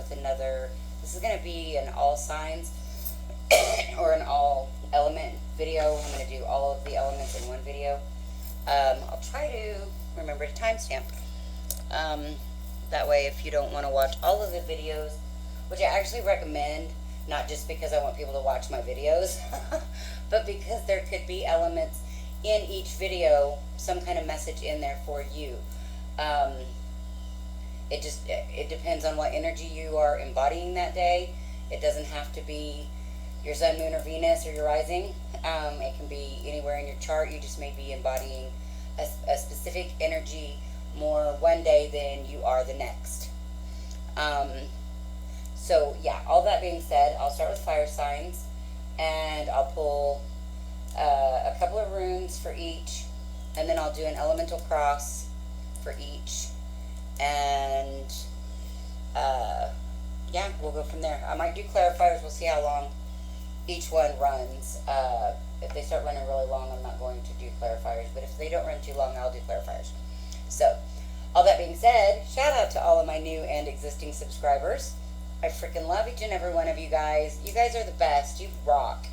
with another. This is going to be an all signs or an all element video. I'm going to do all of the elements in one video. I'll try to remember to timestamp. That way, if you don't want to watch all of the videos, which I actually recommend, not just because I want people to watch my videos, but because there could be elements in each video, some kind of message in there for you. It depends on what energy you are embodying that day. It doesn't have to be your sun, moon, or Venus, or your rising. It can be anywhere in your chart. You just may be embodying a specific energy more one day than you are the next. So yeah, all that being said, I'll start with fire signs, and I'll pull a couple of runes for each, and then I'll do an elemental cross for each, and yeah, we'll go from there. I might do clarifiers. We'll see how long each one runs. If they start running really long, I'm not going to do clarifiers, but if they don't run too long, I'll do clarifiers. So, all that being said, shout out to all of my new and existing subscribers. I freaking love each and every one of you guys. You guys are the best. You rock.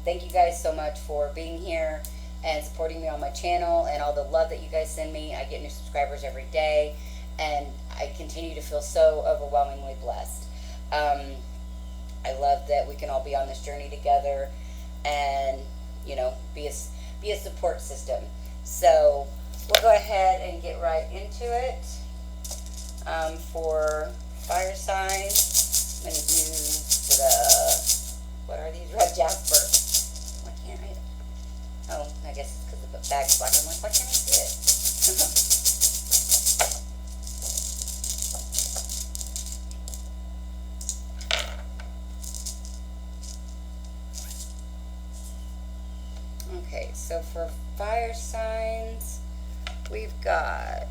Thank you guys so much for being here and supporting me on my channel and all the love that you guys send me. I get new subscribers every day, and I continue to feel so overwhelmingly blessed. I love that we can all be on this journey together and, you know, be a support system. So we'll go ahead and get right into it. For fire signs, I'm going to use what are these? Red jasper. Why can't I? Oh, I guess it's because the bag's black. I'm like, why can't I see it? Okay, so for fire signs, we've got,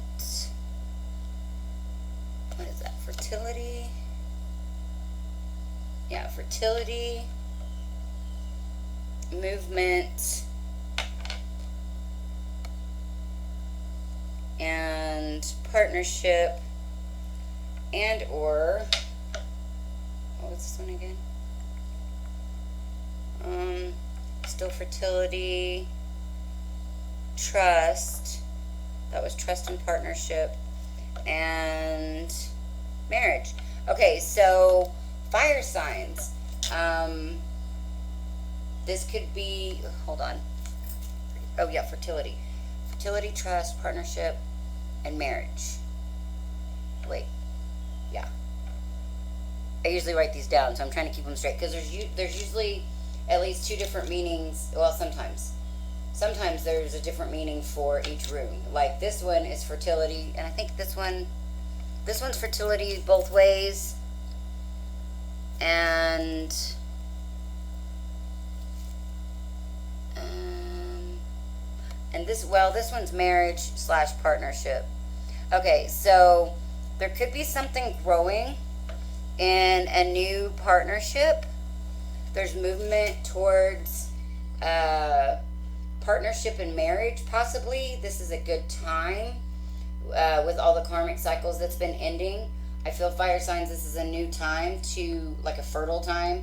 what is that, fertility? Yeah, fertility, movement, and partnership, and or, what was this one again? Still fertility, trust, that was trust and partnership, and marriage. Okay, so fire signs. This could be, hold on. Oh yeah, fertility. Fertility, trust, partnership, and marriage. Wait, yeah. I usually write these down, so I'm trying to keep them straight, because there's usually at least two different meanings. Well, sometimes there's a different meaning for each rune. Like this one is fertility, and I think this one's fertility both ways, and this one's marriage / partnership. Okay, so there could be something growing in a new partnership. There's movement towards partnership and marriage, possibly. This is a good time with all the karmic cycles that's been ending. I feel fire signs, this is a new time to, like a fertile time.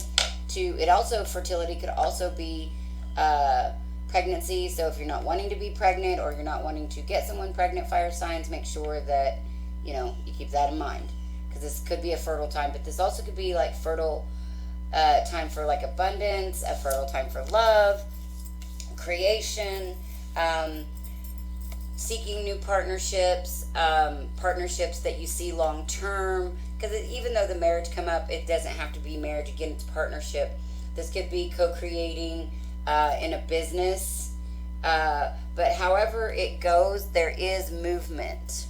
Fertility could also be pregnancy. So if you're not wanting to be pregnant or you're not wanting to get someone pregnant, fire signs, make sure that, you know, you keep that in mind. Because this could be a fertile time, but this also could be like fertile time for like abundance, a fertile time for love, creation, seeking new partnerships, partnerships that you see long term. Because even though the marriage come up, it doesn't have to be marriage. Again, it's partnership. This could be co-creating in a business. But however it goes, there is movement.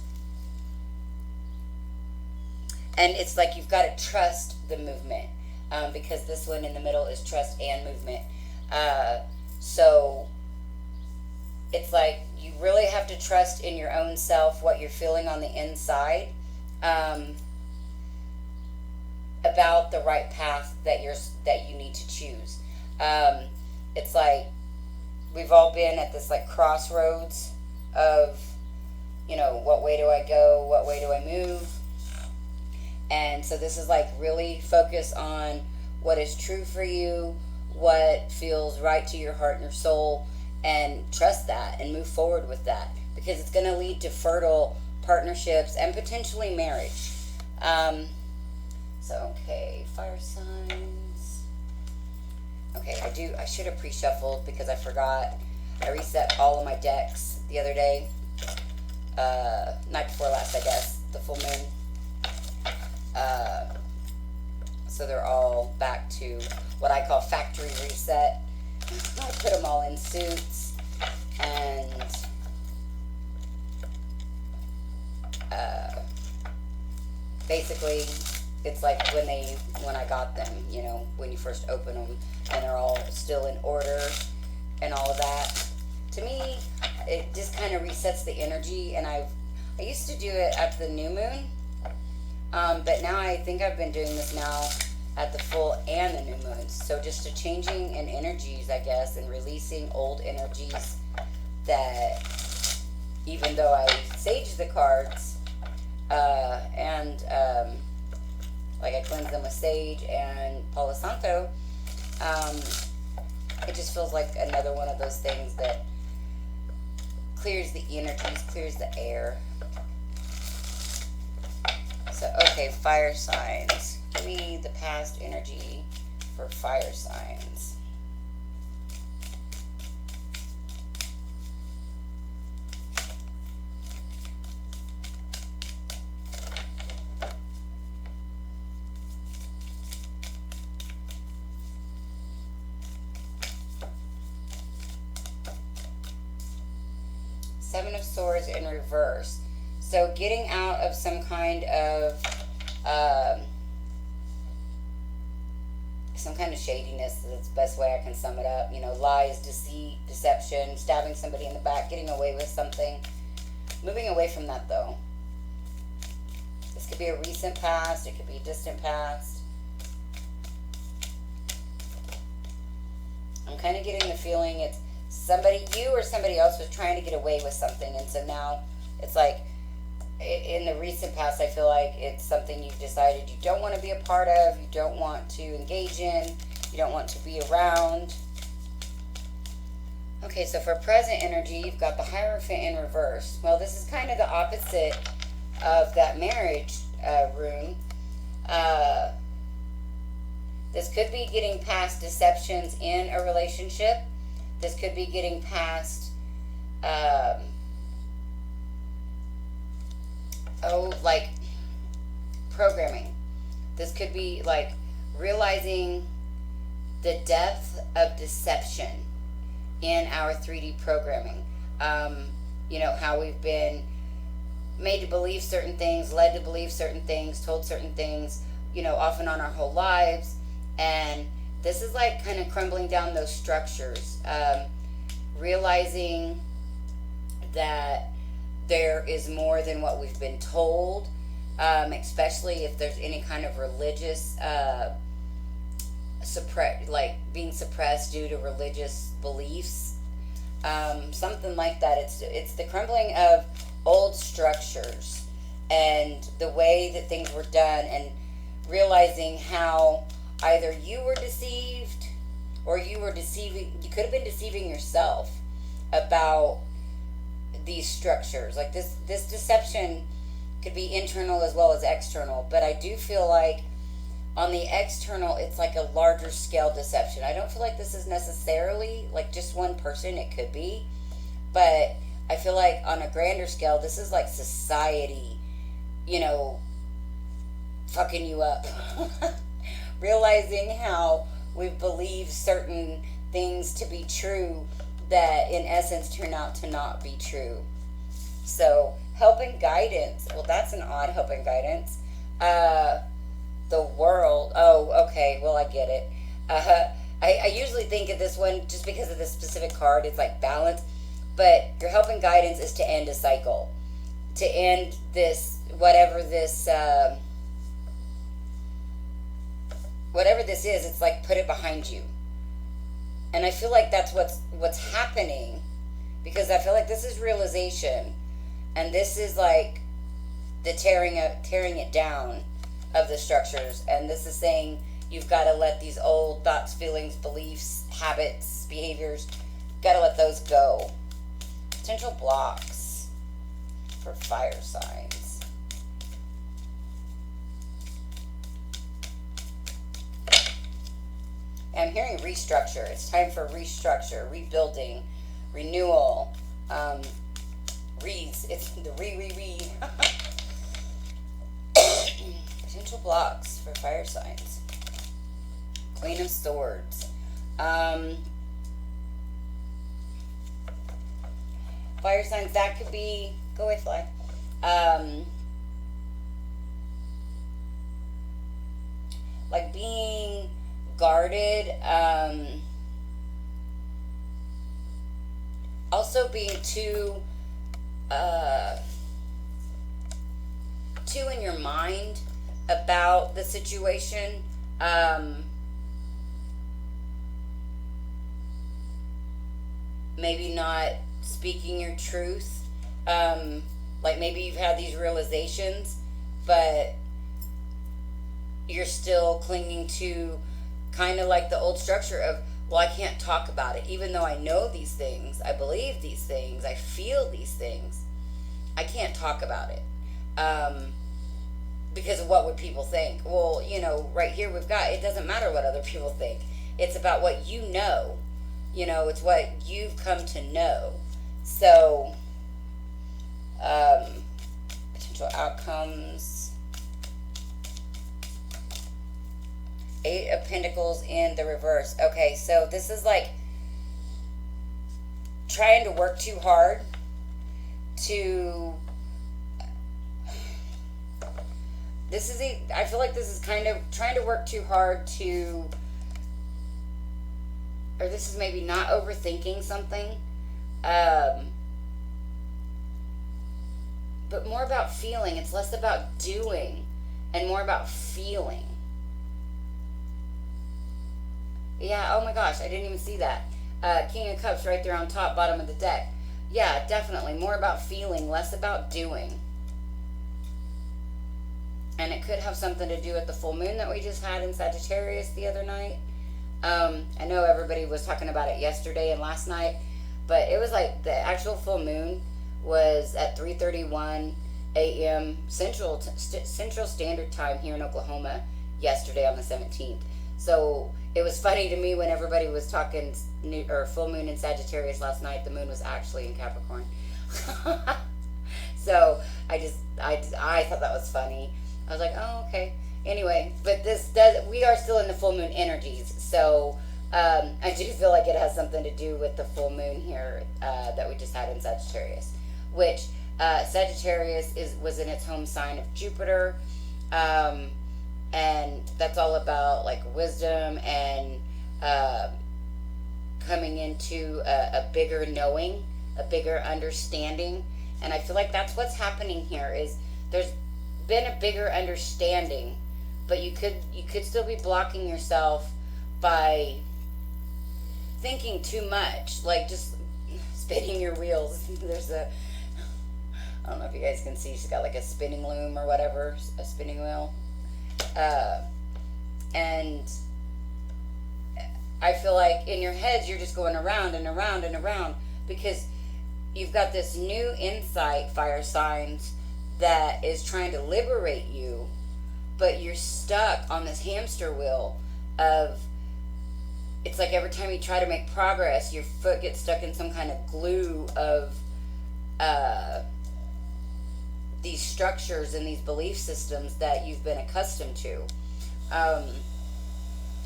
And it's like you've got to trust the movement. Because this one in the middle is trust and movement. So it's like you really have to trust in your own self, what you're feeling on the inside, about the right path that you need to choose. It's like we've all been at this like crossroads of, you know, what way do I go? What way do I move? And so this is like really focus on what is true for you, what feels right to your heart and your soul, and trust that and move forward with that, because it's going to lead to fertile partnerships and potentially marriage. So, okay, fire signs. Okay, I should have pre-shuffled because I forgot. I reset all of my decks the other day. Night before last, I guess, the full moon. So they're all back to what I call factory reset. I put them all in suits, and basically it's like when I got them, you know, when you first open them, and they're all still in order and all of that. To me, it just kind of resets the energy, and I used to do it at the new moon, but now I think I've been doing this now at the full and the new moons. So just a changing in energies, I guess, and releasing old energies that, even though I sage the cards, and like I cleanse them with sage and Palo Santo, it just feels like another one of those things that clears the energies, clears the air. So, okay, fire signs. Give me the past energy for fire signs. Seven of Swords in reverse. So getting out of some kind of shadiness. That's the best way I can sum it up. You know, lies, deceit, deception, stabbing somebody in the back, getting away with something. Moving away from that, though. This could be a recent past. It could be a distant past. I'm kind of getting the feeling it's somebody, you or somebody else was trying to get away with something, and so now it's like, in the recent past, I feel like it's something you've decided you don't want to be a part of, you don't want to engage in, you don't want to be around. Okay, so for present energy, you've got the Hierophant in reverse. Well, this is kind of the opposite of that marriage rune. This could be getting past deceptions in a relationship. This could be getting past like programming. This could be like realizing the depth of deception in our 3D programming. You know, how we've been made to believe certain things, led to believe certain things, told certain things, you know, off and on our whole lives. And this is like kind of crumbling down those structures, realizing that there is more than what we've been told, especially if there's any kind of religious being suppressed due to religious beliefs, something like that. It's the crumbling of old structures and the way that things were done, and realizing how either you were deceived or you could have been deceiving yourself about these structures. Like this deception could be internal as well as external, but I do feel like on the external it's like a larger scale deception. I don't feel like this is necessarily like just one person. It could be, but I feel like on a grander scale this is like society, you know, fucking you up. Realizing how we've believed certain things to be true that in essence turn out to not be true. So help and guidance. Well, that's an odd help and guidance. The world. Oh, okay. Well, I get it. I usually think of this one just because of this specific card. It's like balance. But your help and guidance is to end a cycle. To end this, whatever this is, it's like put it behind you. And I feel like that's what's happening, because I feel like this is realization, and this is like the tearing it down. of the structures. And this is saying you've got to let these old thoughts, feelings, beliefs, habits, behaviors, got to let those go. Potential blocks for fire signs. I'm hearing restructure. It's time for restructure, rebuilding, renewal. It's the re. Potential blocks for fire signs. Queen of Swords. Fire signs, that could be, go away, fly. Like being guarded, also being too in your mind about the situation. Maybe not speaking your truth. Like maybe you've had these realizations, but you're still clinging to kind of like the old structure of, well, I can't talk about it. Even though I know these things, I believe these things, I feel these things, I can't talk about it. Because of what would people think? Well, right here we've got, it doesn't matter what other people think. It's about what you know. It's what you've come to know. So, potential outcomes. 8 of Pentacles in the reverse. Okay, so this is like trying to work too hard to... I feel like this is kind of trying to work too hard to... Or this is maybe not overthinking something. But more about feeling. It's less about doing and more about feeling. Yeah, oh my gosh, I didn't even see that. King of Cups right there on top, bottom of the deck. Yeah, definitely. More about feeling, less about doing. And it could have something to do with the full moon that we just had in Sagittarius the other night. I know everybody was talking about it yesterday and last night, but it was like the actual full moon was at 3:31 a.m. Central Standard Time here in Oklahoma yesterday on the 17th. So it was funny to me when everybody was talking full moon in Sagittarius last night. The moon was actually in Capricorn. So I thought that was funny. I was like, oh, okay. Anyway, but we are still in the full moon energies. So I do feel like it has something to do with the full moon here that we just had in Sagittarius, which Sagittarius was in its home sign of Jupiter. And that's all about like wisdom and coming into a bigger knowing, a bigger understanding. And I feel like that's what's happening here is there's been a bigger understanding, but you could still be blocking yourself by thinking too much, like just spinning your wheels. I don't know if you guys can see, she's got like a spinning loom or whatever, a spinning wheel. And I feel like in your heads you're just going around and around and around because you've got this new insight, fire signs, that is trying to liberate you, but you're stuck on this hamster wheel of, it's like every time you try to make progress, your foot gets stuck in some kind of glue of these structures and these belief systems that you've been accustomed to.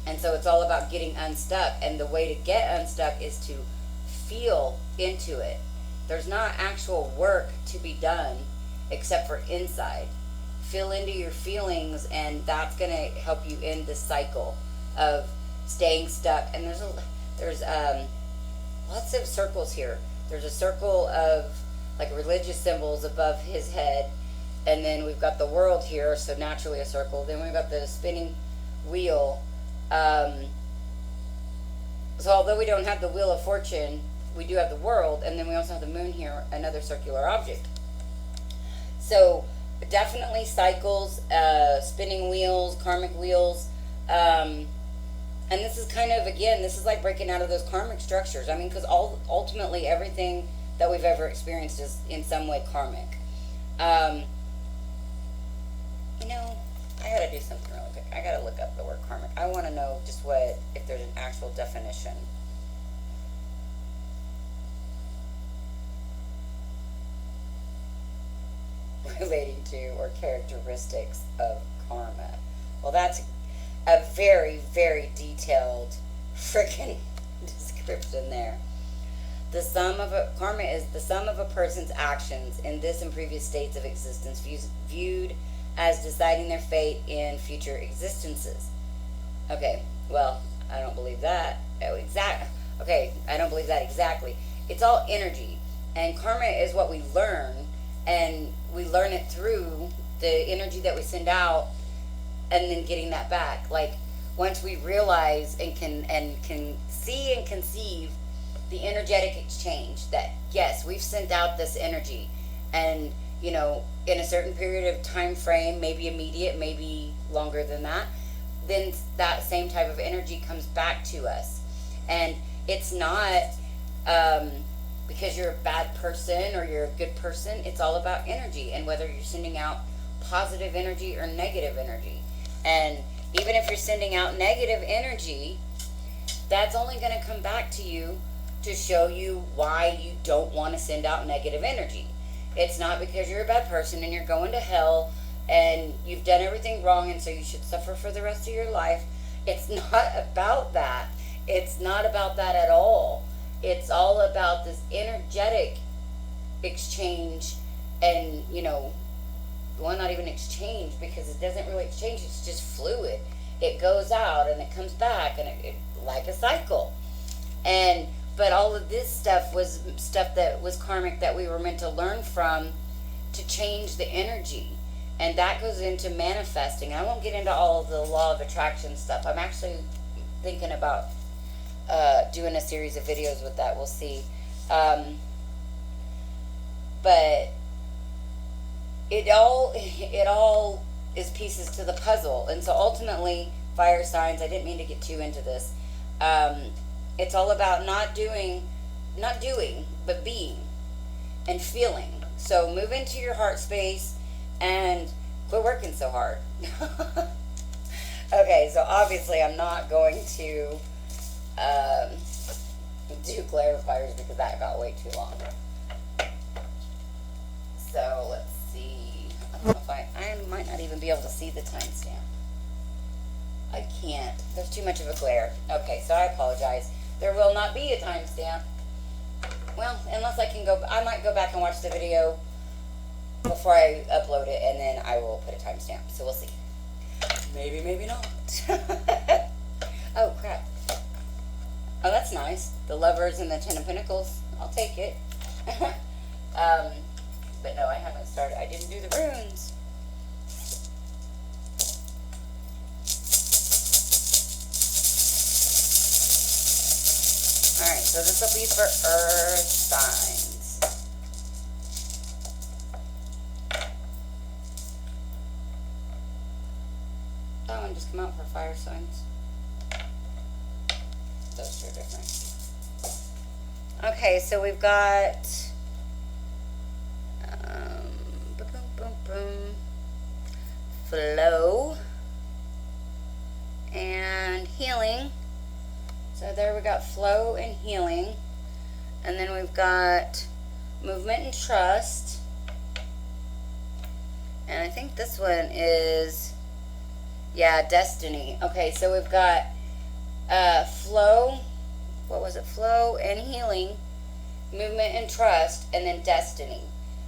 And so it's all about getting unstuck. And the way to get unstuck is to feel into it. There's not actual work to be done except for inside. Feel into your feelings, and that's going to help you end the cycle of staying stuck. And there's lots of circles here. There's a circle of like religious symbols above his head, and then we've got the world here, so naturally a circle. Then we've got the spinning wheel. So although we don't have the Wheel of Fortune, we do have the world, and then we also have the moon here, another circular object. So definitely cycles, spinning wheels, karmic wheels. And this is kind of, again, this is like breaking out of those karmic structures. I mean, because ultimately everything that we've ever experienced is in some way karmic. Um, you know, I gotta do something really quick. I gotta look up the word karmic. I want to know just what, if there's an actual definition. Relating to or characteristics of karma. Well, that's a very, very detailed freaking description there. The sum of a karma is the sum of a person's actions in this and previous states of existence, viewed as deciding their fate in future existences. Okay, well, I don't believe that. Okay, I don't believe that exactly. It's all energy, and karma is what we learn, and we learn it through the energy that we send out, and then getting that back. Like, once we realize and can see and conceive the energetic exchange, that yes, we've sent out this energy, and you know, in a certain period of time frame, maybe immediate, maybe longer than that, then that same type of energy comes back to us. And it's not because you're a bad person or you're a good person. It's all about energy, and whether you're sending out positive energy or negative energy. And even if you're sending out negative energy, that's only going to come back to you to show you why you don't want to send out negative energy. It's not because you're a bad person and you're going to hell and you've done everything wrong and so you should suffer for the rest of your life. It's not about that. It's not about that at all. It's all about this energetic exchange, and, you know, well, not even exchange, because it doesn't really exchange. It's just fluid. It goes out and it comes back, and it like a cycle. And but all of this stuff was stuff that was karmic, that we were meant to learn from to change the energy. And that goes into manifesting. I won't get into all of the law of attraction stuff. I'm actually thinking about doing a series of videos with that. We'll see. But it all is pieces to the puzzle. And so ultimately, fire signs, I didn't mean to get too into this. It's all about not doing, but being and feeling. So move into your heart space and quit working so hard. Okay, so obviously I'm not going to do clarifiers because that got way too long. So let's see. I don't know if I might not even be able to see the timestamp. I can't. There's too much of a glare. Okay, so I apologize. There will not be a timestamp. Well, unless I might go back and watch the video before I upload it, and then I will put a timestamp. So we'll see. Maybe, maybe not. Oh, crap. Oh, that's nice. The Lovers and the Ten of Pentacles. I'll take it. But no, I haven't started. I didn't do the runes. Alright, so this will be for earth signs. That one just come out for fire signs. Those two are different. Okay, so we've got boom, boom, boom, flow and healing. So there we got flow and healing. And then we've got movement and trust. And I think this one is, yeah, destiny. Okay, so we've got flow, what was it? Flow and healing, movement and trust, and then destiny.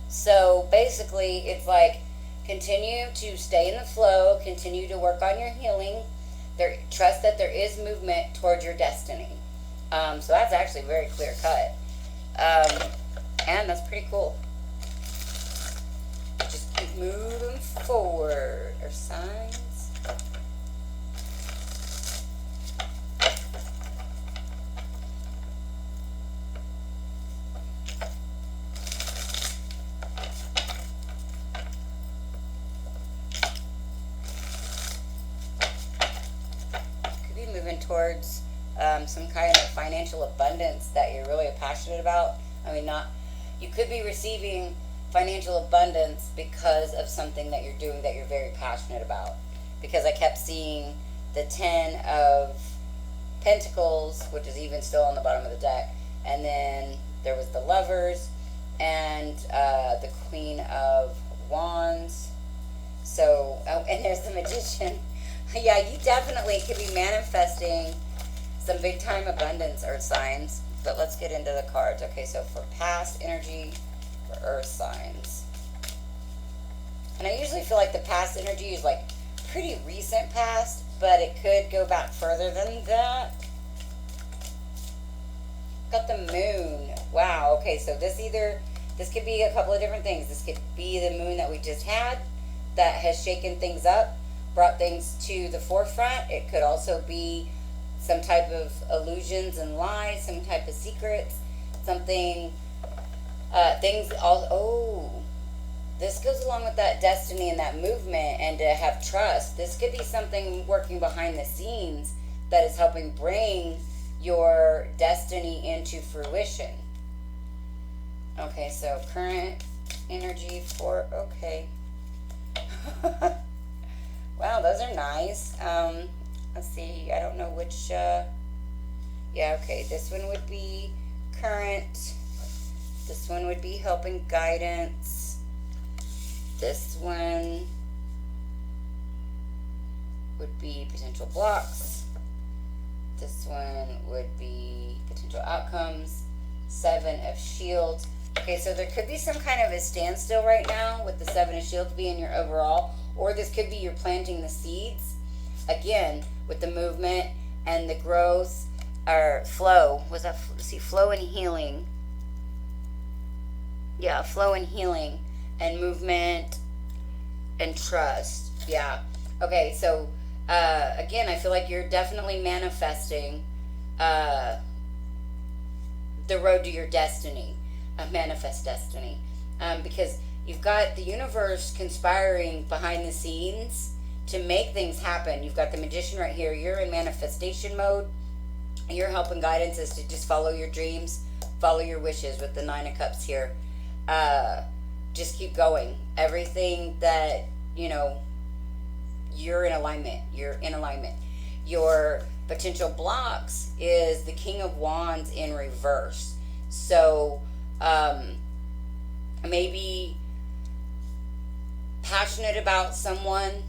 So basically it's like continue to stay in the flow, continue to work on your healing. Trust that there is movement towards your destiny. So that's actually very clear cut. And that's pretty cool. Just keep moving forward. Or signs. moving towards some kind of financial abundance that you're really passionate about. I mean, not, you could be receiving financial abundance because of something that you're doing that you're very passionate about. Because I kept seeing the 10 of Pentacles, which is even still on the bottom of the deck, and then there was the Lovers and the Queen of Wands. So, oh, and there's the Magician. Yeah, you definitely could be manifesting some big time abundance, Earth signs. But let's get into the cards. Okay, so for past energy for Earth signs. And I usually feel like the past energy is like pretty recent past, but it could go back further than that. Got the Moon. Wow, okay, so this could be a couple of different things. This could be the moon that we just had that has shaken things up, brought things to the forefront. It could also be some type of illusions and lies, some type of secrets, something, things all, oh, this goes along with that destiny and that movement and to have trust. This could be something working behind the scenes that is helping bring your destiny into fruition. Okay, so current energy for, okay. Wow, those are nice. Let's see, I don't know which, yeah, okay, this one would be current. This one would be help and guidance. This one would be potential blocks. This one would be potential outcomes. 7 of Shields. Okay, so there could be some kind of a standstill right now with the 7 of Shields being your overall, or this could be you're planting the seeds. Again, with the movement and the growth, or flow. Was that, see, flow and healing. Yeah, flow and healing and movement and trust. Yeah. Okay, so again, I feel like you're definitely manifesting the road to your destiny, manifest destiny, because you've got the universe conspiring behind the scenes to make things happen. You've got the Magician right here. You're in manifestation mode. Your help and guidance is to just follow your dreams, follow your wishes with the 9 of Cups here. Just keep going. Everything that, you know, you're in alignment. You're in alignment. Your potential blocks is the King of Wands in reverse. So, maybe passionate about someone,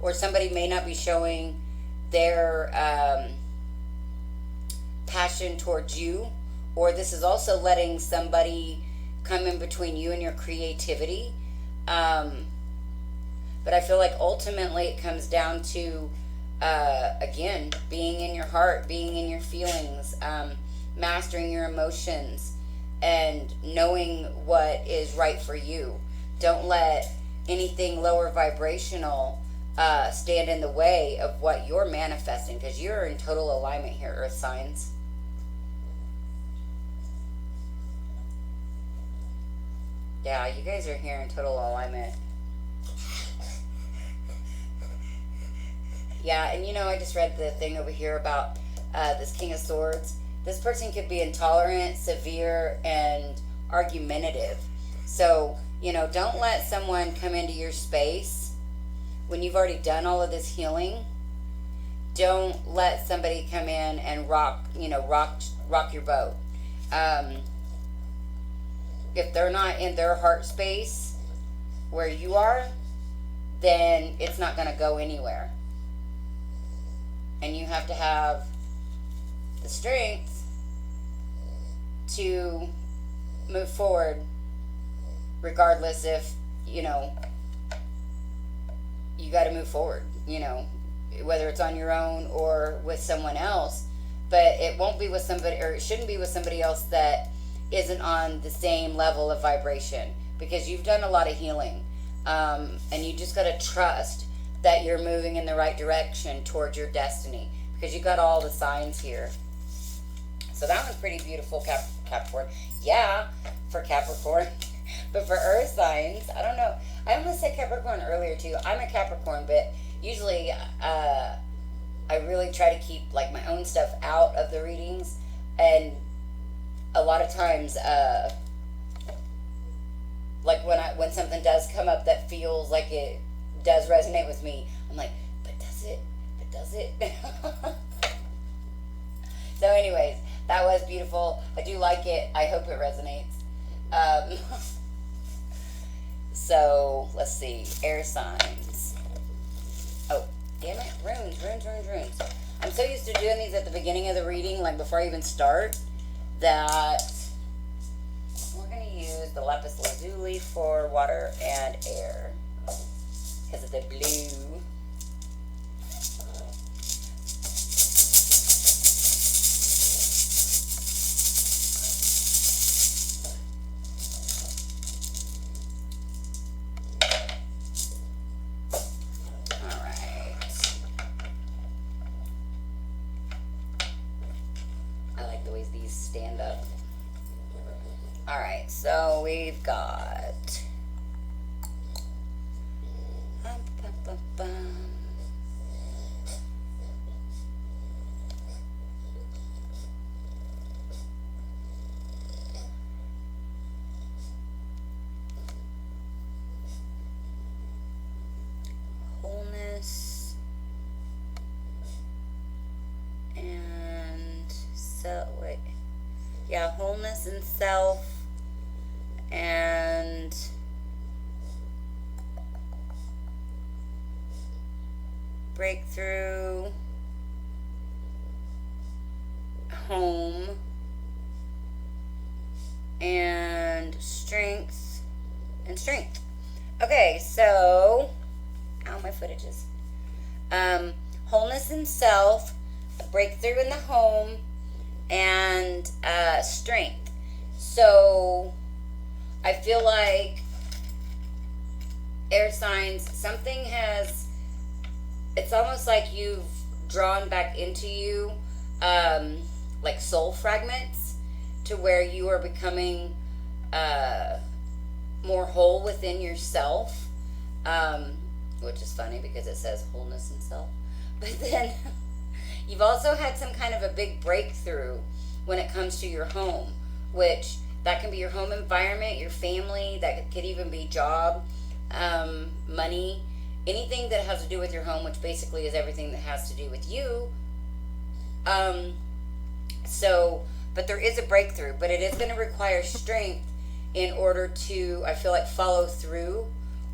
or somebody may not be showing their passion towards you, or this is also letting somebody come in between you and your creativity. But I feel like ultimately it comes down to, again, being in your heart, being in your feelings, mastering your emotions, and knowing what is right for you. Don't let anything lower vibrational stand in the way of what you're manifesting, because you're in total alignment here, Earth signs. Yeah, you guys are here in total alignment. Yeah, and you know, I just read the thing over here about this King of Swords. This person could be intolerant, severe, and argumentative. So, you know, don't let someone come into your space when you've already done all of this healing. Don't let somebody come in and rock your boat. If they're not in their heart space where you are, then it's not going to go anywhere. And you have to have the strength to move forward, regardless if, you know, you got to move forward, you know, whether it's on your own or with someone else. But it won't be with somebody, or it shouldn't be with somebody else that isn't on the same level of vibration, because you've done a lot of healing, and you just got to trust that you're moving in the right direction towards your destiny, because you got all the signs here. So that one's pretty beautiful, Capricorn. Yeah, for Capricorn. But for Earth signs, I don't know. I almost said Capricorn earlier too. I'm a Capricorn, but usually I really try to keep like my own stuff out of the readings, and a lot of times, like when something does come up that feels like it does resonate with me, I'm like, but does it? But does it? So, anyways, that was beautiful. I do like it. I hope it resonates. So let's see, air signs. Oh, damn it, runes. I'm so used to doing these at the beginning of the reading, like before I even start, that we're going to use the lapis lazuli for water and air because of the blue. Stand up. All right, so we've got wholeness and wholeness and self, and breakthrough, home, and strength, Okay, so, ow, my footages. Wholeness and self, breakthrough in the home, and strength. So I feel like air signs, it's almost like you've drawn back into you like soul fragments to where you are becoming more whole within yourself, which is funny because it says wholeness and self. But then you've also had some kind of a big breakthrough when it comes to your home, which that can be your home environment, your family, that could even be job, money, anything that has to do with your home, which basically is everything that has to do with you. But there is a breakthrough, but it is going to require strength in order to, I feel like, follow through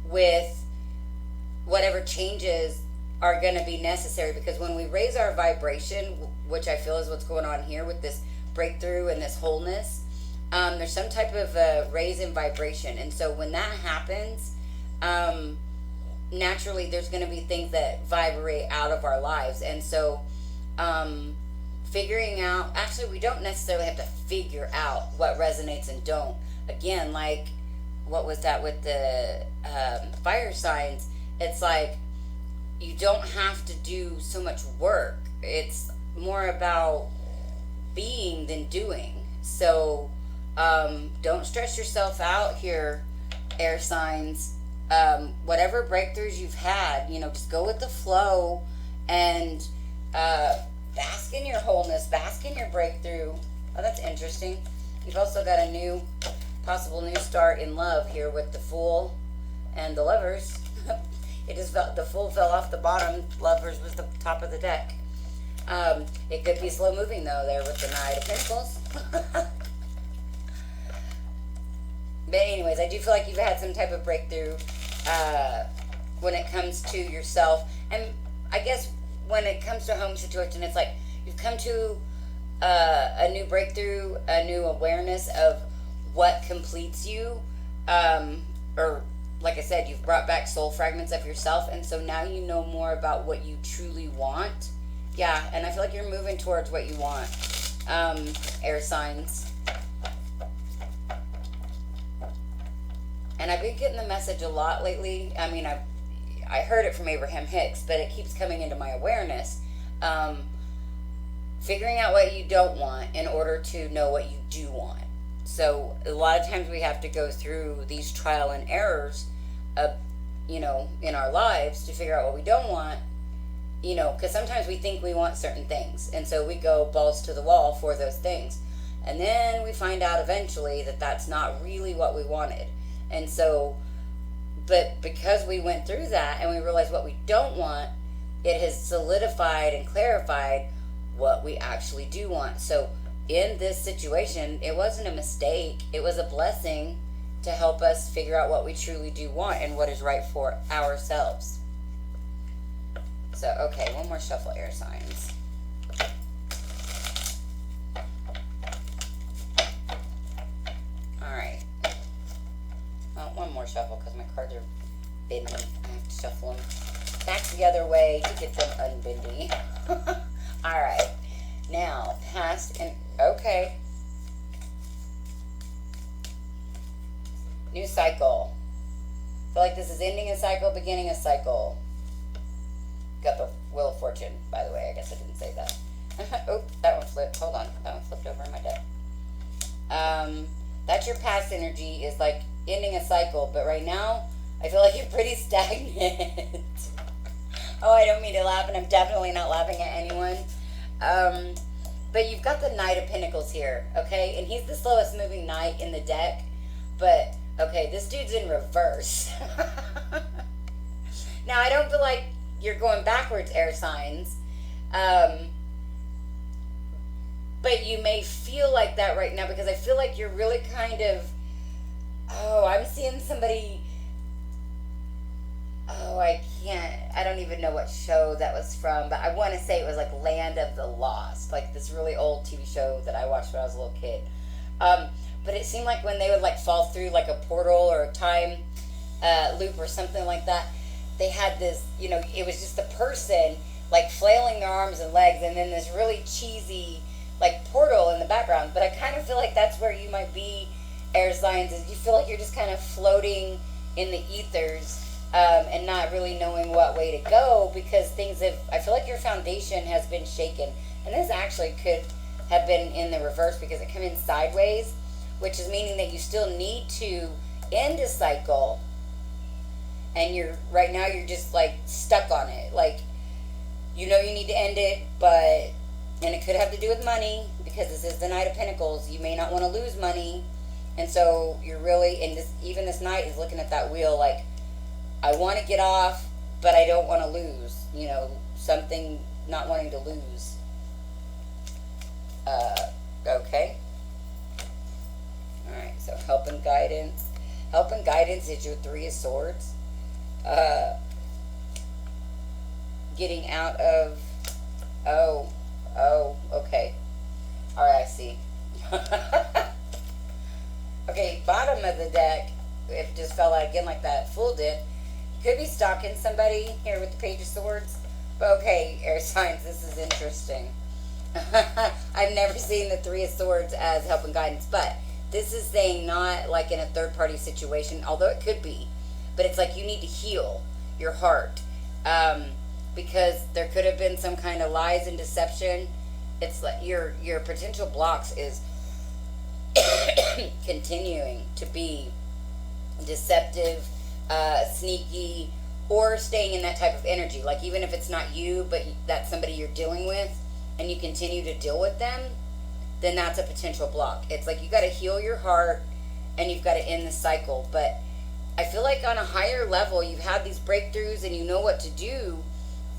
with whatever changes are going to be necessary, because when we raise our vibration, which I feel is what's going on here with this breakthrough and this wholeness, there's some type of a raise in vibration, and so when that happens, naturally there's going to be things that vibrate out of our lives. And so figuring out, actually we don't necessarily have to figure out what resonates and don't. Again, like what was that with the fire signs, it's like you don't have to do so much work. It's more about being than doing. So don't stress yourself out here, air signs. Whatever breakthroughs you've had, just go with the flow and bask in your wholeness, bask in your breakthrough. Oh, that's interesting. You've also got a possible new start in love here with the Fool and the Lovers. The Fool fell off the bottom. Lovers was the top of the deck. It could be slow moving though there with the Knight of Pentacles. But anyways, I do feel like you've had some type of breakthrough when it comes to yourself. And I guess when it comes to home situation, it's like you've come to a new breakthrough, a new awareness of what completes you. Or like I said, you've brought back soul fragments of yourself. And so now you know more about what you truly want. Yeah, and I feel like you're moving towards what you want. Air signs. And I've been getting the message a lot lately. I mean, I heard it from Abraham Hicks, but it keeps coming into my awareness. Figuring out what you don't want in order to know what you do want. So a lot of times we have to go through these trial and errors, in our lives to figure out what we don't want. You know, because sometimes we think we want certain things, and so we go balls to the wall for those things, and then we find out eventually that that's not really what we wanted. And so, but because we went through that and we realized what we don't want, it has solidified and clarified what we actually do want. So in this situation, it wasn't a mistake, it was a blessing to help us figure out what we truly do want and what is right for ourselves. So, okay, one more shuffle, air signs. Alright. Well, one more shuffle because my cards are bendy. I have to shuffle them back the other way to get them unbendy. Alright. Now, past and... Okay. New cycle. I feel like this is ending a cycle, beginning a cycle. Got the Wheel of Fortune, by the way. I guess I didn't say that. Oh, that one flipped. Hold on. That one flipped over in my deck. That's your past energy, is like ending a cycle. But right now, I feel like you're pretty stagnant. Oh, I don't mean to laugh, and I'm definitely not laughing at anyone. But you've got the Knight of Pentacles here, okay? And he's the slowest moving knight in the deck. But, okay, this dude's in reverse. Now, I don't feel like you're going backwards, air signs. But you may feel like that right now because I feel like you're really kind of... Oh, I'm seeing somebody... Oh, I don't even know what show that was from, but I want to say it was like Land of the Lost, like this really old TV show that I watched when I was a little kid. But it seemed like when they would like fall through like a portal or a time loop or something like that, they had this, you know, it was just the person like flailing their arms and legs, and then this really cheesy like portal in the background. But I kind of feel like that's where you might be, air signs, is you feel like you're just kind of floating in the ethers. And not really knowing what way to go because things have, I feel like your foundation has been shaken. And this actually could have been in the reverse because it came in sideways, which is meaning that you still need to end a cycle. And right now you're just like stuck on it. Like, you know you need to end it, but, and it could have to do with money because this is the Knight of Pentacles. You may not want to lose money. And so you're really, and even this knight is looking at that wheel like, I want to get off, but I don't want to lose. You know, something, not wanting to lose. Okay. Alright, so help and guidance. Help and guidance is your Three of Swords. Getting out of... Oh, okay. Alright, I see. Okay, bottom of the deck, if it just fell out again like that, Fool did. Could be stalking somebody here with the Page of Swords. But okay, air signs, this is interesting. I've never seen the Three of Swords as help and guidance, but this is saying not like in a third party situation, although it could be. But it's like you need to heal your heart. Because there could have been some kind of lies and deception. It's like your potential blocks is continuing to be deceptive, sneaky, or staying in that type of energy. Like even if it's not you, but that's somebody you're dealing with, and you continue to deal with them, then that's a potential block. It's like you got to heal your heart, and you've got to end the cycle. But I feel like on a higher level, you've had these breakthroughs, and you know what to do.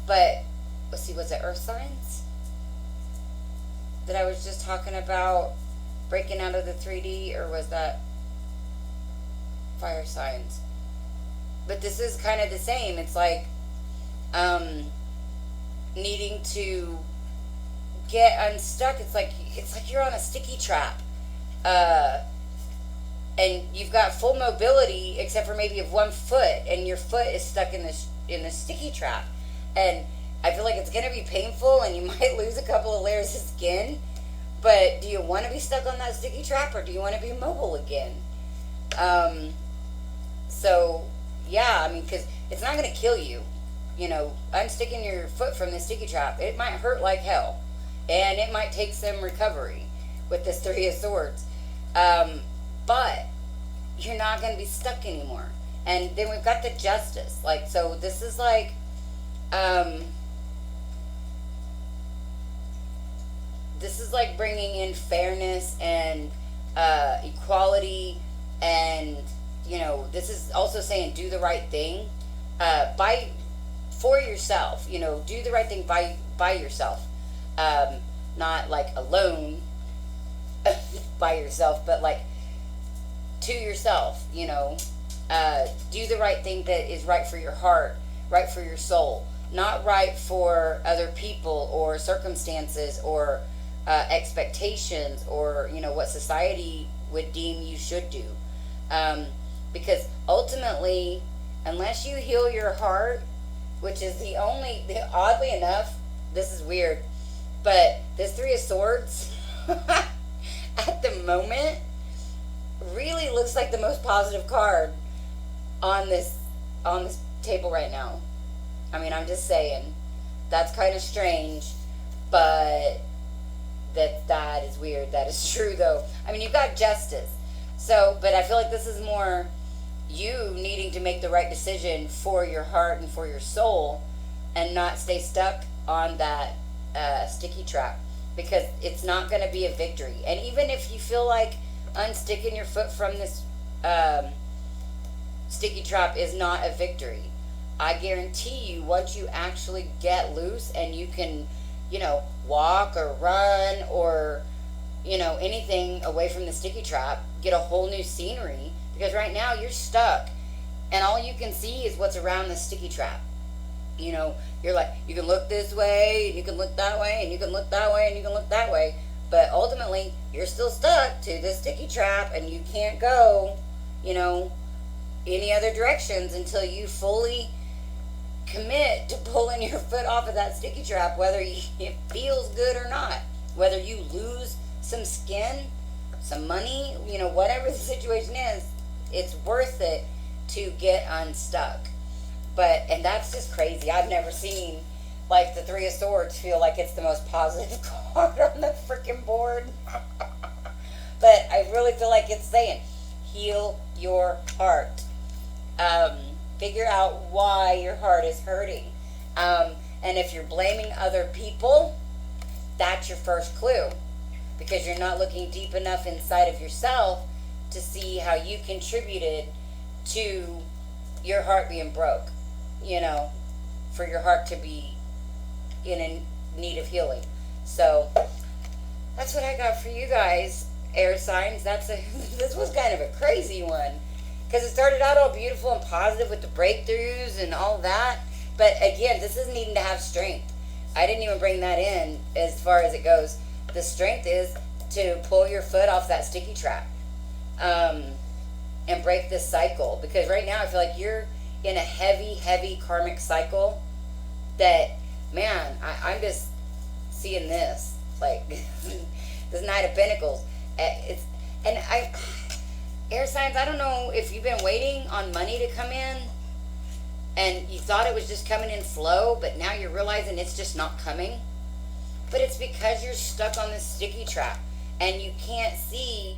But let's see, was it Earth signs that I was just talking about breaking out of the 3D, or was that fire signs? But this is kind of the same. It's like needing to get unstuck. It's like you're on a sticky trap, and you've got full mobility except for maybe of one foot, and your foot is stuck in this sticky trap. And I feel like it's gonna be painful, and you might lose a couple of layers of skin. But do you want to be stuck on that sticky trap, or do you want to be mobile again? So. Yeah, I mean, because it's not going to kill you. You know, unsticking your foot from the sticky trap, it might hurt like hell. And it might take some recovery with this Three of Swords. But you're not going to be stuck anymore. And then we've got the Justice. Like, so this is like, this is like bringing in fairness and equality, and this is also saying do the right thing by for yourself. Do the right thing by yourself, not like alone by yourself, but like to yourself. Do the right thing that is right for your heart, right for your soul, not right for other people or circumstances or expectations or what society would deem you should do. Because ultimately, unless you heal your heart, which is oddly enough, this is weird, but this Three of Swords at the moment really looks like the most positive card on this table right now. I mean, I'm just saying, that's kind of strange, but that is weird. That is true, though. I mean, you've got Justice. So, but I feel like this is more you needing to make the right decision for your heart and for your soul, and not stay stuck on that sticky trap, because it's not going to be a victory. And even if you feel like unsticking your foot from this sticky trap is not a victory, I guarantee you, once you actually get loose and you can, walk or run or, anything away from the sticky trap, get a whole new scenery, because right now you're stuck and all you can see is what's around the sticky trap. You're like, you can look this way and you can look that way and you can look that way and you can look that way, but ultimately you're still stuck to this sticky trap and you can't go, any other directions until you fully commit to pulling your foot off of that sticky trap, whether it feels good or not, whether you lose some skin, some money, whatever the situation is, it's worth it to get unstuck. And that's just crazy. I've never seen like the Three of Swords feel like it's the most positive card on the freaking board. But I really feel like it's saying, heal your heart. Figure out why your heart is hurting. And if you're blaming other people, that's your first clue, because you're not looking deep enough inside of yourself to see how you contributed to your heart being broke, for your heart to be in need of healing. So that's what I got for you guys, air signs. This was kind of a crazy one, because it started out all beautiful and positive with the breakthroughs and all that. But again, this is needing to have strength. I didn't even bring that in as far as it goes. The strength is to pull your foot off that sticky trap, and break this cycle. Because right now I feel like you're in a heavy karmic cycle that, man, I'm just seeing this. Like, this Knight of Pentacles. Air signs, I don't know if you've been waiting on money to come in and you thought it was just coming in slow, but now you're realizing it's just not coming. But it's because you're stuck on this sticky trap and you can't see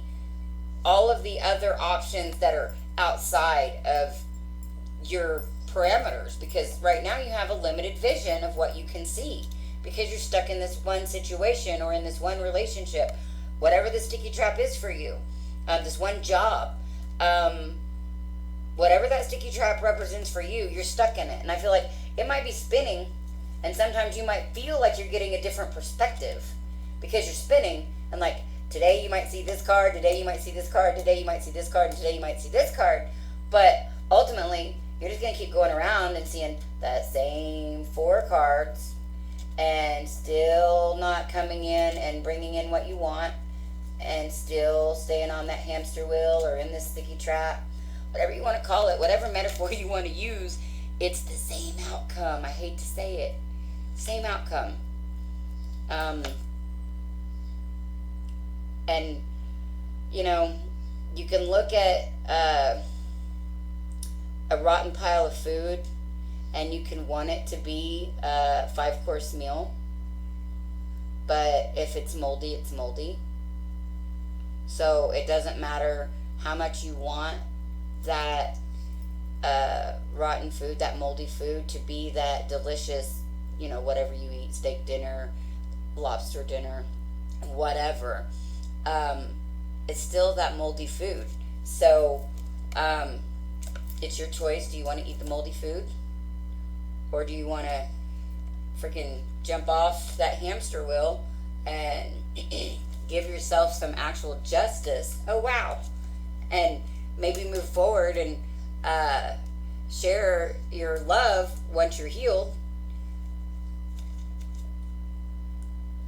all of the other options that are outside of your parameters, because right now you have a limited vision of what you can see, because you're stuck in this one situation or in this one relationship, whatever the sticky trap is for you, this one job, whatever that sticky trap represents for you, you're stuck in it. And I feel like it might be spinning, and sometimes you might feel like you're getting a different perspective because you're spinning, and like today you might see this card, today you might see this card, today you might see this card, and today you might see this card, but ultimately you're just going to keep going around and seeing the same 4 cards and still not coming in and bringing in what you want, and still staying on that hamster wheel or in this sticky trap, whatever you want to call it, whatever metaphor you want to use. It's the same outcome. I hate to say it. Same outcome. And, you can look at a rotten pile of food and you can want it to be a 5-course meal. But if it's moldy, it's moldy. So it doesn't matter how much you want that rotten food, that moldy food, to be that delicious, whatever you eat, steak dinner, lobster dinner, whatever, um, it's still that moldy food. So it's your choice. Do you want to eat the moldy food? Or do you want to freaking jump off that hamster wheel and give yourself some actual justice? Oh, wow. And maybe move forward and share your love once you're healed.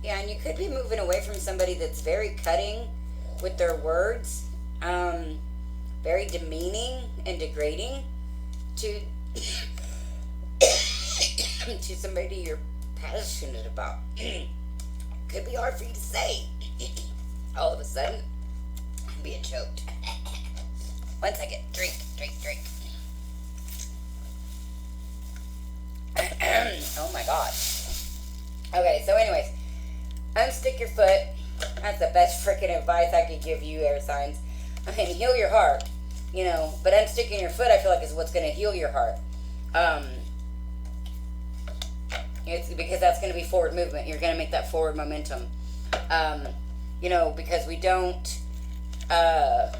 Yeah, and you could be moving away from somebody that's very cutting with their words, very demeaning and degrading to to somebody you're passionate about. Could be hard for you to say. All of a sudden, I'm being choked. One second. Drink. Oh my god. Okay, so anyways, unstick your foot. That's the best freaking advice I could give you, air signs. I mean, heal your heart, but unsticking your foot, I feel like, is what's going to heal your heart. It's because that's going to be forward movement. You're going to make that forward momentum. Because we don't, well,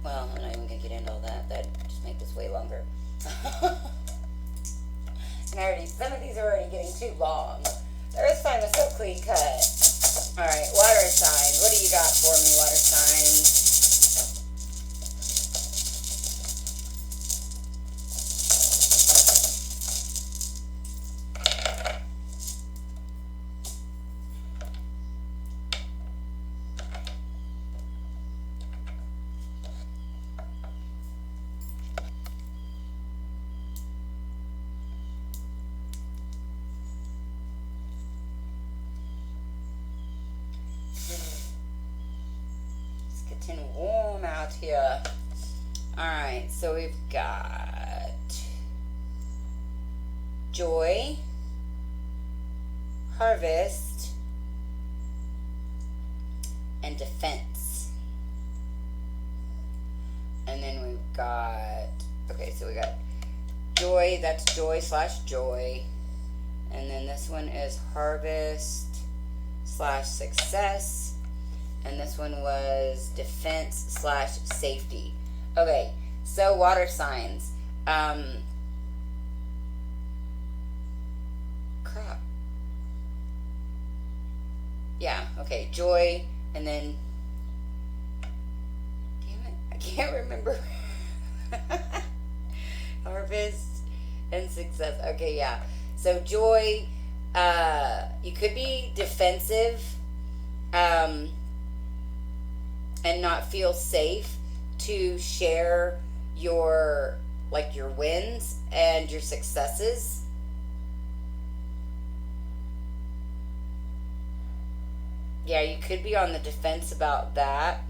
I'm not even going to get into all that. That'd just make this way longer. And some of these are already getting too long. The earth sign was so clean cut. Alright, water signs. What do you got for me, water signs? It's getting warm out here. Alright, so we've got joy, harvest, and defense. And then we've got, so we got joy, that's joy/joy. And then this one is harvest/success. And this one was defense/safety. Okay, so water signs. Crap. Yeah, okay, joy, and then, damn it, I can't remember. Harvest and success. Okay, yeah. So joy, you could be defensive, and not feel safe to share your wins and your successes. Yeah, you could be on the defense about that.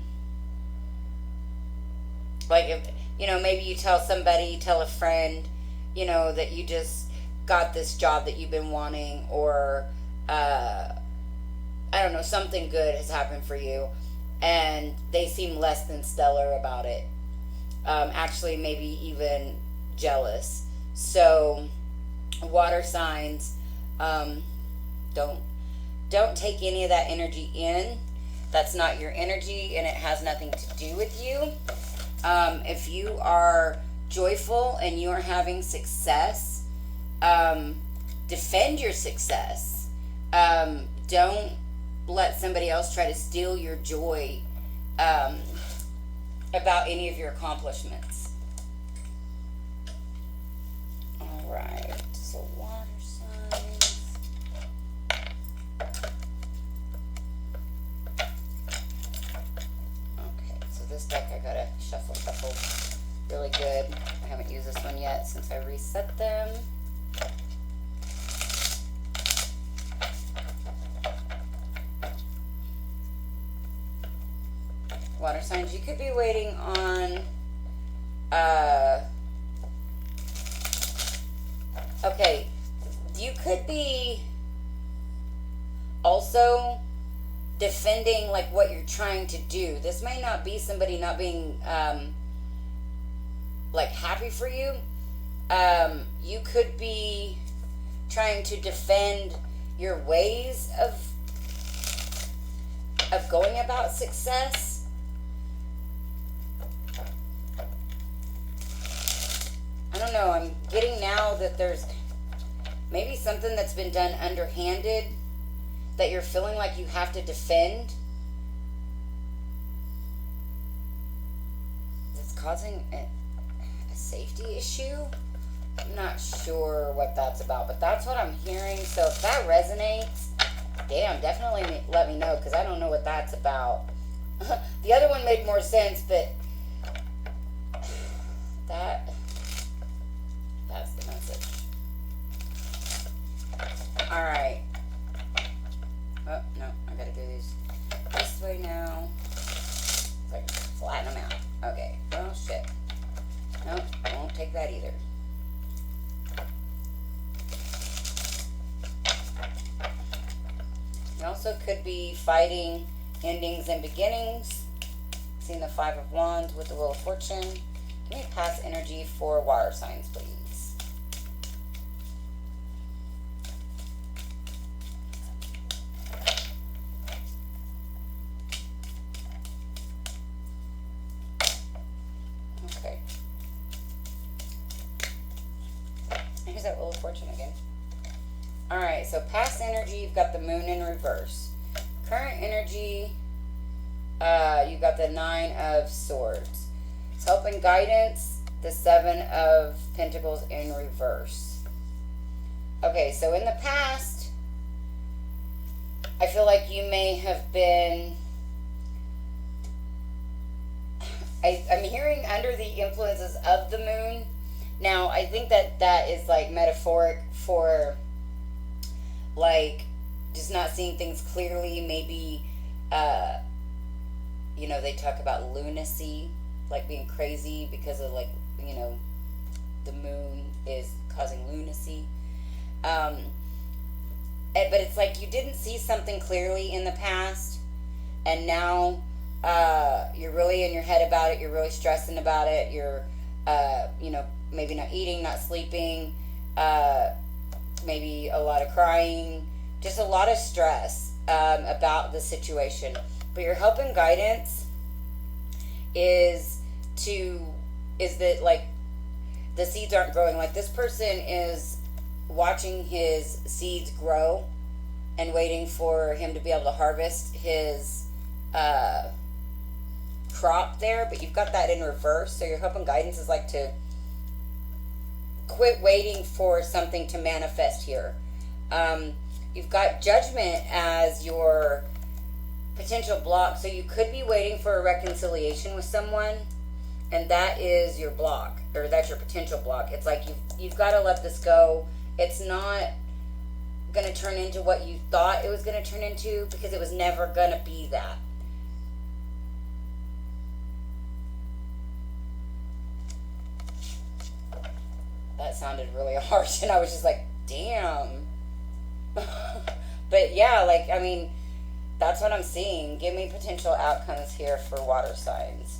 Like, if, maybe you tell a friend, that you just got this job that you've been wanting, or, I don't know, something good has happened for you, and they seem less than stellar about it. Actually, maybe even jealous. So, water signs, don't take any of that energy in. That's not your energy, and it has nothing to do with you. If you are joyful and you are having success, defend your success. Don't let somebody else try to steal your joy about any of your accomplishments. All right, so water signs. Okay, so this deck I gotta shuffle really good. I haven't used this one yet since I reset them. Water signs, you could be waiting on, okay, you could be also defending what you're trying to do. This may not be somebody not being happy for you. You could be trying to defend your ways of going about success. I don't know, I'm getting now that there's maybe something that's been done underhanded that you're feeling like you have to defend. That's causing a safety issue. I'm not sure what that's about, but that's what I'm hearing. So if that resonates, damn, definitely let me know, because I don't know what that's about. The other one made more sense, but that's the message. All right. Oh, no, I gotta do these this way now. It's like flatten them out. Okay, well, shit. Nope, I won't take that either. You also could be fighting endings and beginnings. Seeing the Five of Wands with the Wheel of Fortune. Give me past energy for water signs, please. Okay. Here's that Wheel of Fortune again. Alright, so past energy, you've got the Moon in reverse. Current energy, you've got the Nine of Swords. Help and guidance, the Seven of Pentacles in reverse. Okay, so in the past, I feel like you may have been... I'm hearing under the influences of the Moon. Now, I think that is like metaphoric for... like just not seeing things clearly. Maybe you know, they talk about lunacy, like being crazy because of, like, you know, the moon is causing lunacy. But it's like you didn't see something clearly in the past, and now you're really in your head about it. You're really stressing about it. You're you know, maybe not eating, not sleeping, maybe a lot of crying, just a lot of stress about the situation. But your help and guidance is that, like, the seeds aren't growing. Like, this person is watching his seeds grow and waiting for him to be able to harvest his crop there, but you've got that in reverse. So your help and guidance is like to quit waiting for something to manifest here. You've got judgment as your potential block. So you could be waiting for a reconciliation with someone, and that is your block, or that's your potential block. It's like you've got to let this go. It's not going to turn into what you thought it was going to turn into, because it was never going to be that. That sounded really harsh, and I was just like, damn. But yeah, like, I mean, that's what I'm seeing. Give me potential outcomes here for water signs.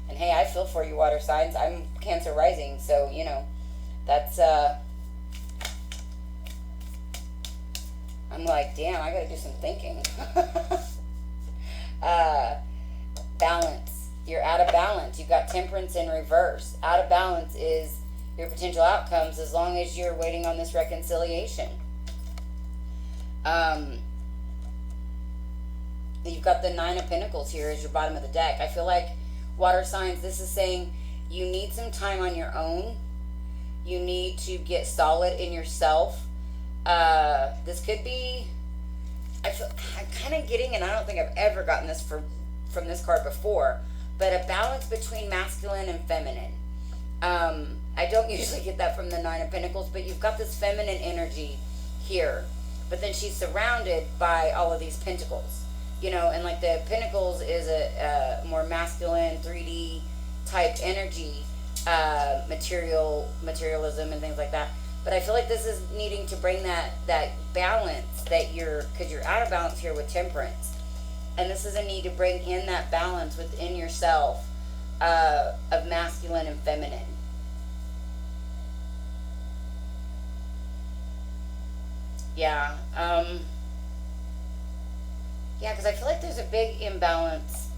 And hey, I feel for you, water signs. I'm Cancer rising, so, you know, that's, I'm like, damn, I gotta do some thinking. Balance. You're out of balance. You've got Temperance in reverse. Out of balance is your potential outcomes as long as you're waiting on this reconciliation. You've got the Nine of Pentacles here as your bottom of the deck. I feel like, water signs, this is saying you need some time on your own. You need to get solid in yourself. This could be, I'm kind of getting, and I don't think I've ever gotten this from this card before, but a balance between masculine and feminine. I don't usually get that from the Nine of Pentacles, but you've got this feminine energy here, but then she's surrounded by all of these pentacles, you know, and like the pentacles is a more masculine 3D type energy, materialism and things like that. But I feel like this is needing to bring that balance that because you're out of balance here with Temperance. And this is a need to bring in that balance within yourself, of masculine and feminine. Yeah. Yeah, because I feel like there's a big imbalance.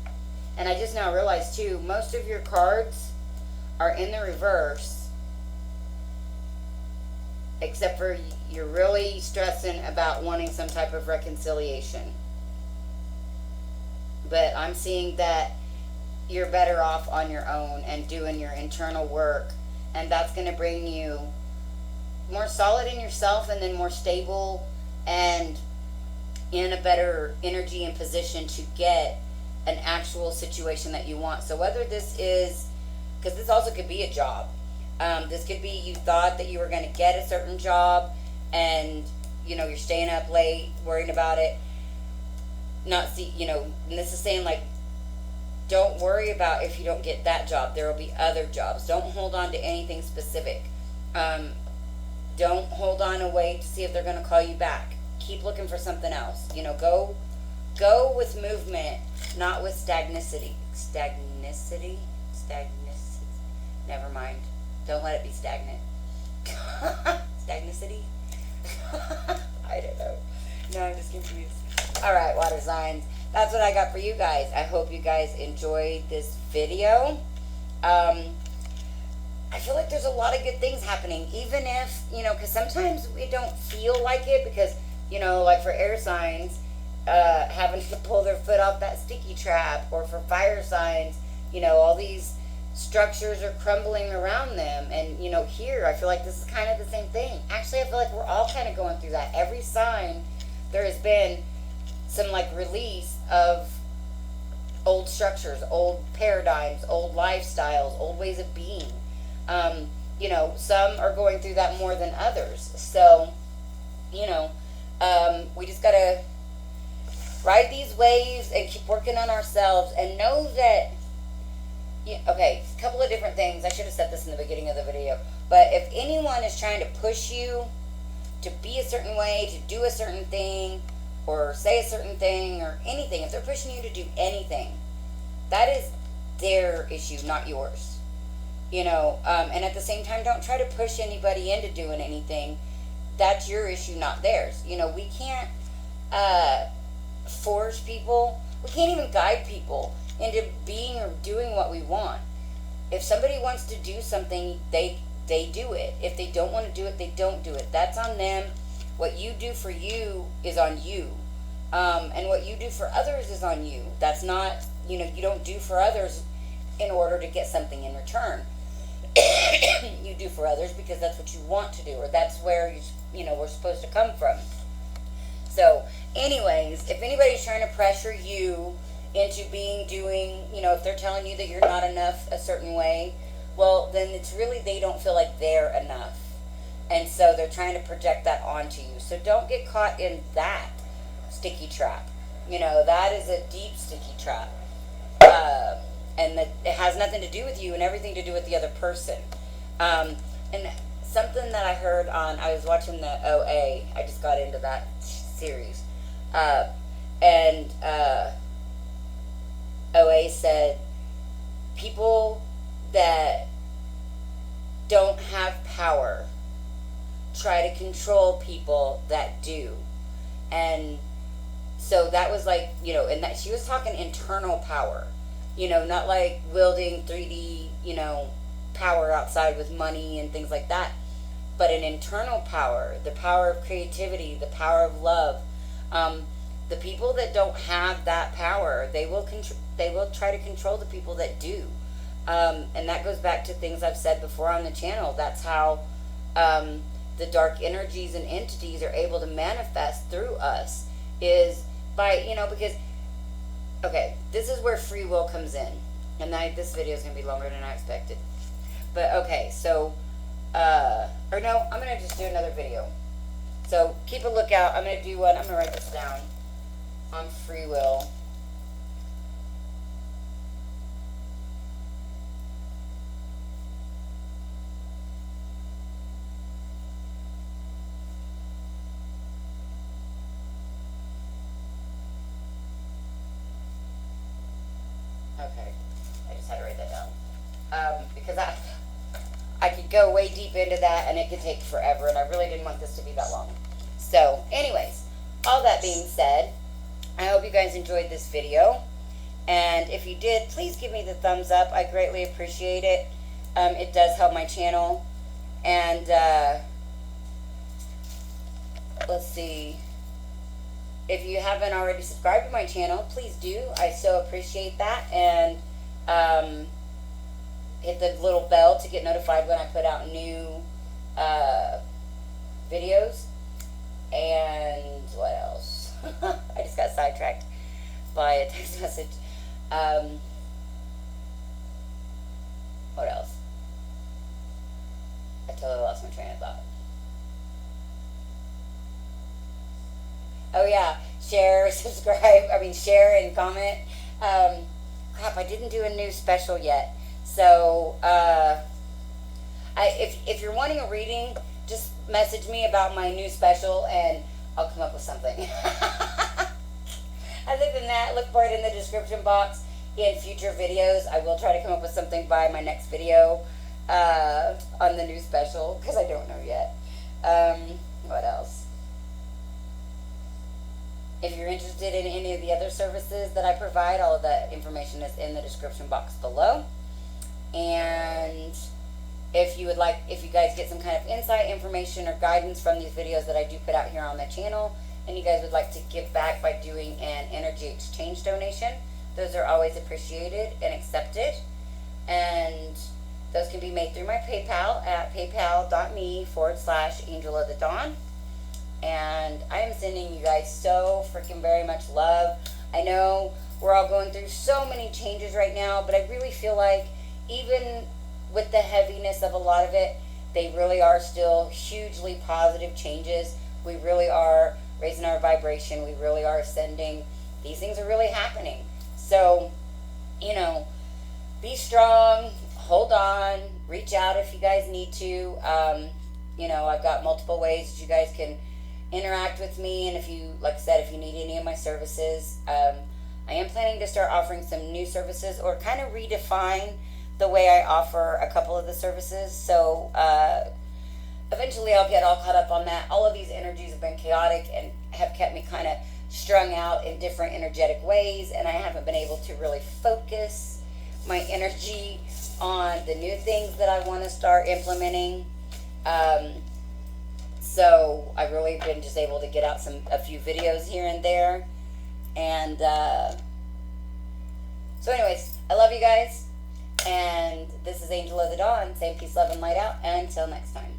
And I just now realized, too, most of your cards are in the reverse, except for you're really stressing about wanting some type of reconciliation. But I'm seeing that you're better off on your own and doing your internal work. And that's going to bring you more solid in yourself, and then more stable and in a better energy and position to get an actual situation that you want. So whether this is, because this also could be a job. This could be you thought that you were going to get a certain job, and you're staying up late worrying about it. Not see, and this is saying, like, don't worry about if you don't get that job. There will be other jobs. Don't hold on to anything specific. Don't hold on and wait to see if they're going to call you back. Keep looking for something else. Go with movement, not with stagnicity. Stagnicity? Never mind. Don't let it be stagnant. Stagnicity? I don't know. No, I'm just confused. All right, water signs. That's what I got for you guys. I hope you guys enjoyed this video. I feel like there's a lot of good things happening, even if, because sometimes we don't feel like it, because, like for air signs, having to pull their foot off that sticky trap, or for fire signs, all these structures are crumbling around them. And, here, I feel like this is kind of the same thing. Actually, I feel like we're all kind of going through that. Every sign, there has been some, like, release of old structures, old paradigms, old lifestyles, old ways of being. Some are going through that more than others. So, we just gotta ride these waves and keep working on ourselves, and know that, okay, a couple of different things. I should have said this in the beginning of the video. But if anyone is trying to push you to be a certain way, to do a certain thing, or say a certain thing, or anything, if they're pushing you to do anything, that is their issue, not yours. And at the same time, don't try to push anybody into doing anything. That's your issue, not theirs. We can't force people. We can't even guide people into being or doing what we want. If somebody wants to do something, they do it. If they don't want to do it, they don't do it. That's on them. What you do for you is on you. And what you do for others is on you. That's not, you don't do for others in order to get something in return. You do for others because that's what you want to do, or that's where we're supposed to come from. So, anyways, if anybody's trying to pressure you into doing, if they're telling you that you're not enough a certain way, well, then it's really they don't feel like they're enough. And so they're trying to project that onto you. So don't get caught in that sticky trap. That is a deep sticky trap. And that it has nothing to do with you and everything to do with the other person. And something that I heard I was watching the OA. I just got into that series. And OA said, people that don't have power try to control people that do. And so that was like, and that she was talking internal power. Not like wielding 3D, power outside with money and things like that, but an internal power, the power of creativity, the power of love. The people that don't have that power, they will try to control the people that do. And that goes back to things I've said before on the channel. That's how the dark energies and entities are able to manifest through us, is by, because, okay, this is where free will comes in. And this video is going to be longer than I expected. But, okay, so, or no, I'm going to just do another video. So, keep a lookout. I'm going to do one. I'm going to write this down on free will. Okay. I just had to write that down. Because I could go way deep into that and it could take forever, and I really didn't want this to be that long. So, anyways, all that being said, I hope you guys enjoyed this video. And if you did, please give me the thumbs up. I greatly appreciate it. It does help my channel. And let's see. If you haven't already subscribed to my channel, please do. I so appreciate that. And hit the little bell to get notified when I put out new videos. And what else? I just got sidetracked by a text message. What else? I totally lost my train of thought. Oh yeah, share, subscribe, share and comment. Crap, I didn't do a new special yet. So, if you're wanting a reading, just message me about my new special and I'll come up with something. Other than that, look for it in the description box. In future videos, I will try to come up with something by my next video on the new special, because I don't know yet. What else? If you're interested in any of the other services that I provide, all of that information is in the description box below. And if you guys get some kind of insight, information, or guidance from these videos that I do put out here on the channel, and you guys would like to give back by doing an energy exchange donation, those are always appreciated and accepted. And those can be made through my PayPal at paypal.me/angelofthedawn. And I am sending you guys so freaking very much love. I know we're all going through so many changes right now, but I really feel like even with the heaviness of a lot of it, they really are still hugely positive changes. We really are raising our vibration. We really are ascending. These things are really happening. So, be strong, hold on, reach out if you guys need to. I've got multiple ways that you guys can interact with me, and if you need any of my services, I am planning to start offering some new services, or kind of redefine the way I offer a couple of the services. So eventually I'll get all caught up on that. All of these energies have been chaotic and have kept me kind of strung out in different energetic ways, and I haven't been able to really focus my energy on the new things that I want to start implementing. So I've really been just able to get out a few videos here and there. And so anyways, I love you guys. And this is Angel of the Dawn. Same peace, love, and light out. Until next time.